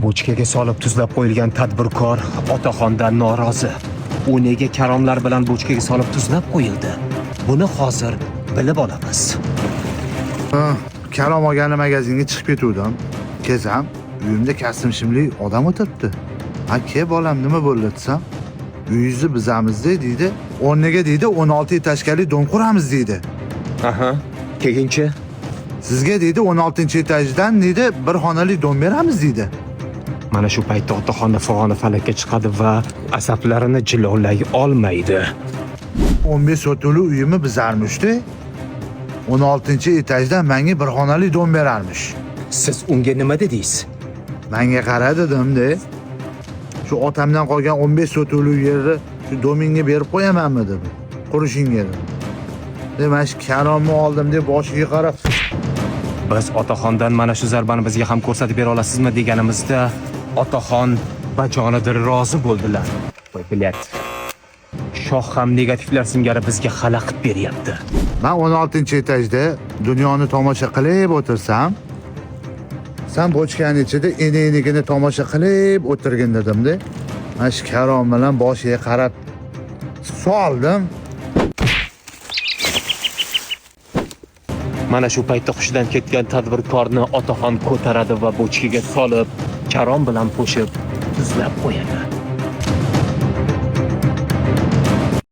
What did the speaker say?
Bochkaga solib tuzlab qo'yilgan tadbirkor otaxondan norozi. U nega karomlar bilan bochkaga solib tuzlab qo'yildi? Buni hozir bilib olamiz. Kalom olgani magazinga chiqib ketuvdim. Kezam, uyimda kastim shimli odam o'tiribdi. Aka, bolam nima bo'ldi desam, uyingizni bizamiz deydi. O'rniga deydi 16 etajli dom quramiz deydi. Aha. Keyinchi Sizga deydi 16-etajdan deydi bir xonali dom beramiz deydi. mana shu paytda otaxonni fig'oni falakka chiqadi va asablarini jilolay olmaydi. 15 sotuli uyimni bizarmishdi. 16-etajdan menga bir xonali dom berarmish. Siz unga nima dedingiz? Menga qara dedim-de. Shu otamdan qolgan 15 sotuli yerni shu domingga berib qo'yamanmi dedim. Qurishingga dedim. Demak, shu karomni oldim deb boshiga qarab, Biz otaxondan mana shu zarbani bizga ham ko'rsatib bera olasizmi deganimizda otaxon bajonidir rozi bo'ldilar. Voy bilat. Shoh ham negativlar singari bizga xalaqit beryapti. men 16-etajda dunyoni tomosha qilib o'tirsam, sen bochkaning ichida enigini tomosha qilib o'tirgin dedim-de. Men shu karom bilan boshiga qarab soldim. Mana shu paytda hushidan ketgan tadbirkorni otaxon ko'taradi va bochkaga solib, karom bilan qo'shib tuzlab qo'yadi.